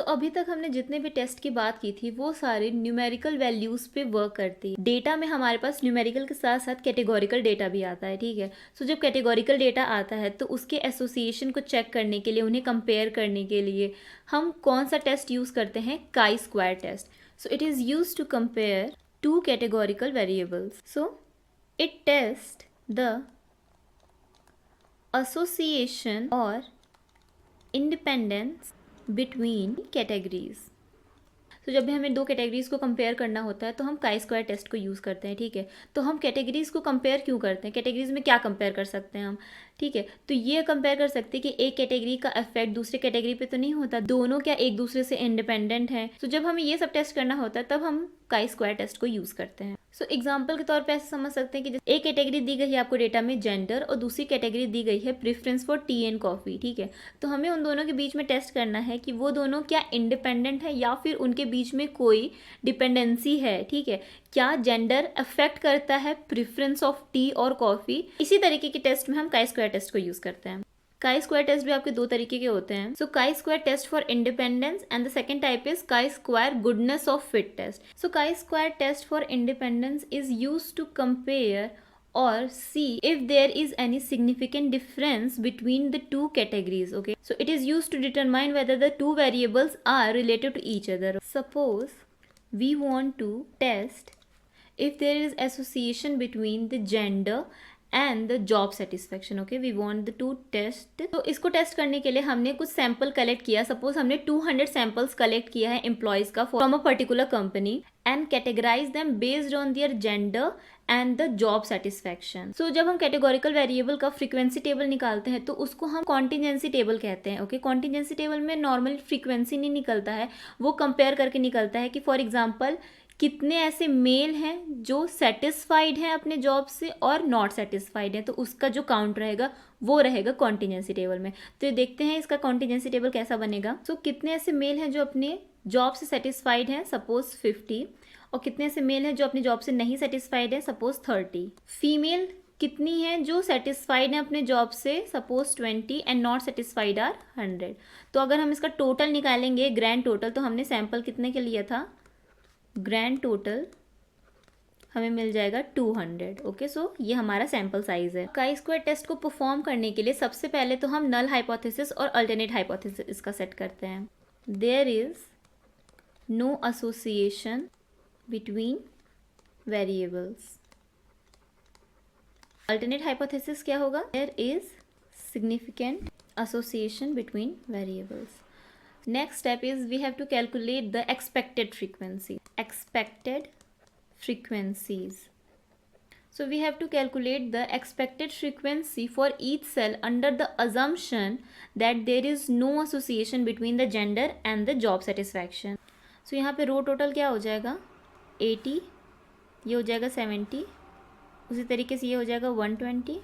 अभी तक हमने जितने भी टेस्ट की बात की थी वो सारे न्यूमेरिकल वैल्यूज पे वर्क करती है। डेटा में हमारे पास न्यूमेरिकल के साथ साथ कैटेगोरिकल डेटा भी आता है, ठीक है। सो जब कैटेगोरिकल डेटा आता है तो उसके एसोसिएशन को चेक करने के लिए, उन्हें कंपेयर करने के लिए हम कौन सा टेस्ट यूज करते हैं? Chi square test. So it is use to compare two categorical variables. So it test the association or independence between categories। तो जब भी हमें दो कैटेगरीज को कंपेयर करना होता है तो हम काई स्क्वायर टेस्ट को यूज़ करते हैं, ठीक है। तो हम कैटेगरीज को कंपेयर क्यों करते हैं? कैटेगरीज में क्या कंपेयर कर सकते हैं हम, ठीक है। तो ये कंपेयर कर सकते हैं कि एक कैटेगरी का इफेक्ट दूसरे कैटेगरी पे तो नहीं होता, दोनों क्या एक दूसरे से इंडिपेंडेंट हैं। तो जब हमें ये सब टेस्ट करना होता है तब हम काई स्क्वायर टेस्ट को यूज़ करते हैं। सो एग्जाम्पल के तौर पे ऐसे समझ सकते हैं कि एक कैटेगरी दी गई है आपको डेटा में जेंडर, और दूसरी कैटेगरी दी गई है preference for T and coffee, ठीक है। तो हमें उन दोनों के बीच में टेस्ट करना है कि वो दोनों क्या इंडिपेंडेंट है या फिर उनके बीच में कोई डिपेंडेंसी है, ठीक है। क्या जेंडर अफेक्ट करता है प्रेफरेंस ऑफ टी और कॉफ़ी? इसी तरीके के टेस्ट में हम काई स्क्वायर टेस्ट को यूज़ करते हैं। काई स्क्वायर टेस्ट भी आपके दो तरीके के होते हैं। So chi square test for independence and the second type is chi square goodness of fit test. So chi square test for independence is used to compare or see if there is any significant difference between the two categories, okay. So it is used to determine whether the two variables are related to each other. Suppose we want to test if there is association between the gender and the job satisfaction, okay. We want the to test. तो इसको test करने के लिए हमने कुछ sample collect किया। Suppose हमने 200 samples collect किया है एम्प्लॉयज का from a particular company and categorize them based on their gender and the job satisfaction. So जब हम कैटेगोरिकल वेरिएबल का फ्रीक्वेंसी टेबल निकालते हैं तो उसको हम कॉन्टिजेंसी टेबल कहते हैं, ओके। कॉन्टिजेंसी टेबल में नॉर्मली फ्रीक्वेंसी नहीं निकलता है, वो कंपेयर करके निकलता है कि फॉर एग्जाम्पल कितने ऐसे मेल हैं जो सेटिस्फाइड हैं अपने जॉब से और नॉट सेटिस्फाइड हैं, तो उसका जो काउंट रहेगा वो रहेगा कॉन्टिजेंसी टेबल में। तो ये देखते हैं इसका कॉन्टिजेंसी टेबल कैसा बनेगा। सो कितने ऐसे मेल हैं जो अपने जॉब से सेटिस्फाइड हैं, सपोज 50, और कितने ऐसे मेल हैं जो अपनी जॉब से नहीं सेटिस्फाइड है, सपोज 30। फीमेल कितनी है जो सेटिस्फाइड है अपने जॉब से, suppose 20, and not satisfied are 100। तो अगर हम इसका टोटल निकालेंगे, ग्रैंड टोटल, तो हमने सैंपल कितने के लिया था, ग्रैंड टोटल हमें मिल जाएगा 200, ओके। सो ये हमारा सैंपल साइज है। काई स्क्वायर टेस्ट को परफॉर्म करने के लिए सबसे पहले तो हम नल हाइपोथेसिस और अल्टरनेट हाइपोथेसिस इसका सेट करते हैं। There is no association between variables. Alternate hypothesis क्या होगा? There is significant association between variables. Next step is we have to calculate the expected frequency. Expected frequencies. So we have to calculate the expected frequency for each cell under the assumption that there is no association between the gender and the job satisfaction. So यहाँ पे रो total क्या हो जाएगा? 80, ये हो जाएगा 70, उसी तरीके से ये हो जाएगा 120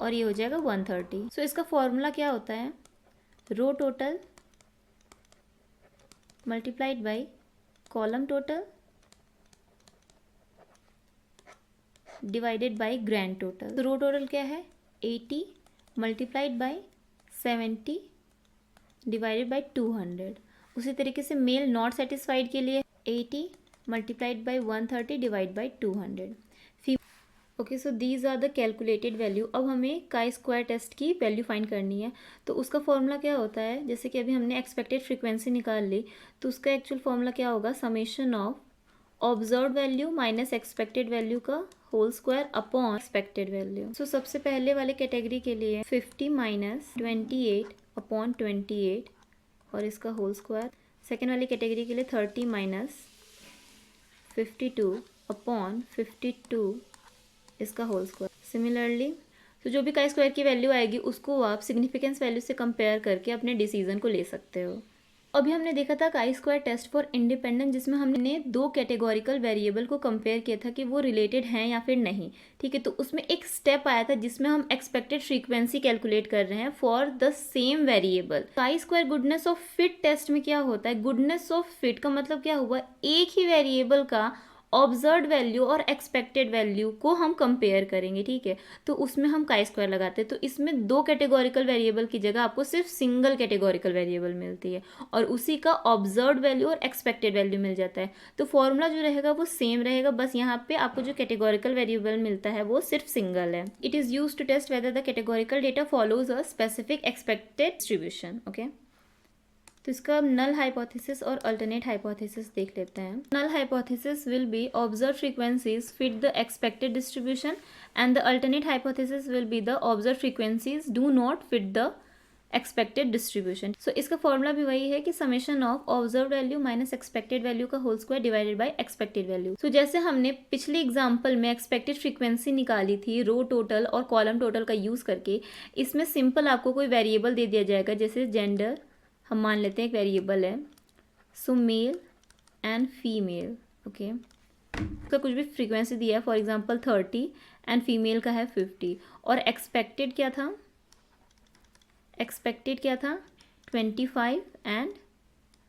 और ये हो जाएगा 130। So इसका फॉर्मूला क्या होता है? Row total multiplied by column total divided by grand total. तो रो टोटल क्या है? 80 मल्टीप्लाइड बाई 70 डिवाइडेड बाई 200। उसी तरीके से मेल नॉट सेटिस्फाइड के लिए 80 multiplied by 130 divide by 200। Okay, so these are the calculated value. अब हमें काई स्क्वायर टेस्ट की वैल्यू फाइंड करनी है। तो उसका फॉर्मूला क्या होता है? जैसे कि अभी हमने एक्सपेक्टेड फ्रीक्वेंसी निकाल ली, तो उसका एक्चुअल फॉर्मूला क्या होगा? Summation of observe value minus expected value का whole square upon expected value. So सबसे पहले वाले कैटेगरी के लिए 50 माइनस 28 अपॉन 28 और इसका होल स्क्वायर। सेकेंड वाली कैटेगरी के लिए 30 माइनस 52 अपॉन 52 इसका होल स्क्वायर। सिमिलरली तो जो भी काई स्क्वायर की वैल्यू आएगी उसको आप सिग्निफिकेंस वैल्यू से कंपेयर करके अपने डिसीजन को ले सकते हो। अभी हमने देखा था chi square test for independence, जिसमें हमने दो कैटेगोरिकल वेरिएबल को कंपेयर किया था कि वो रिलेटेड हैं या फिर नहीं, ठीक है। तो उसमें एक स्टेप आया था जिसमें हम एक्सपेक्टेड फ्रीक्वेंसी कैलकुलेट कर रहे हैं for the same variable. Chi square goodness of fit test में क्या होता है? गुडनेस ऑफ फिट का मतलब क्या हुआ? एक ही वेरिएबल का ऑब्जर्व्ड वैल्यू और एक्सपेक्टेड वैल्यू को हम कंपेयर करेंगे, ठीक है, तो उसमें हम काई स्क्वायर लगाते हैं। तो इसमें दो कैटेगोरिकल वेरिएबल की जगह आपको सिर्फ सिंगल कैटेगोरिकल वेरिएबल मिलती है और उसी का ऑब्जर्व्ड वैल्यू और एक्सपेक्टेड वैल्यू मिल जाता है। तो फॉर्मूला जो रहेगा वो सेम रहेगा, बस यहाँ पे आपको जो कैटेगोरिकल वेरिएबल मिलता है वो सिर्फ सिंगल है। It is use to test whether the categorical data follows a specific expected distribution. Okay, तो इसका नल हाइपोथेसिस और अल्टरनेट हाइपोथेसिस देख लेते हैं। Null hypothesis will be observe frequencies fit the expected distribution and the alternate hypothesis will be the observe frequencies do not fit the expected distribution. So इसका formula भी वही है कि summation of observe value minus expected value का whole square divided by expected value. So जैसे हमने पिछले example में एक्सपेक्टेड फ्रीक्वेंसी निकाली थी रो टोटल और कॉलम टोटल का यूज करके, इसमें सिंपल आपको कोई वेरिएबल दे दिया जाएगा, जैसे जेंडर हम मान लेते हैं एक वेरिएबल है, सो मेल एंड फीमेल। ओके, उसका कुछ भी फ्रीक्वेंसी दिया है, फॉर एग्जांपल 30 एंड फीमेल का है 50 और एक्सपेक्टेड क्या था, 25 एंड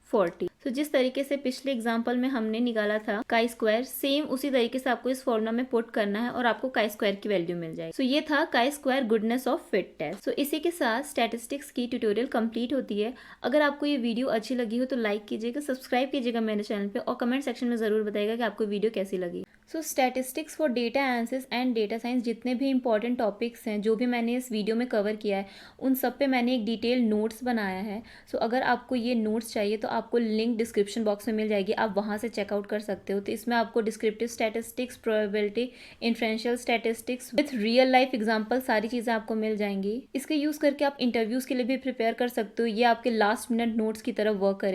40। तो जिस तरीके से पिछले एग्जांपल में हमने निकाला था काई स्क्वायर, सेम उसी तरीके से आपको इस फॉर्मूला में पुट करना है और आपको काई स्क्वायर की वैल्यू मिल जाएगी। सो ये था chi square goodness of fit test. So इसी के साथ स्टैटिस्टिक्स की ट्यूटोरियल कंप्लीट होती है। अगर आपको ये वीडियो अच्छी लगी हो तो लाइक कीजिएगा, सब्सक्राइब कीजिएगा मेरे चैनल पे और कमेंट सेक्शन में ज़रूर बताइएगा कि आपको वीडियो कैसी लगी। So statistics for data analysis and data science जितने भी इंपॉर्टेंट टॉपिक्स हैं जो भी मैंने इस वीडियो में कवर किया है, उन सब पे मैंने एक डिटेल नोट्स बनाया है। सो अगर आपको ये नोट्स चाहिए तो आपको लिंक डिस्क्रिप्शन बॉक्स में मिल जाएगी, आप वहाँ से चेकआउट कर सकते हो। तो इसमें आपको descriptive statistics, probability, inferential statistics with real life example सारी चीज़ें आपको मिल जाएंगी। इसके यूज़ करके आप इंटरव्यूज़ के लिए भी प्रिपेयर कर सकते हो। ये आपके लास्ट मिनट नोट्स की तरह वर्क करेगा।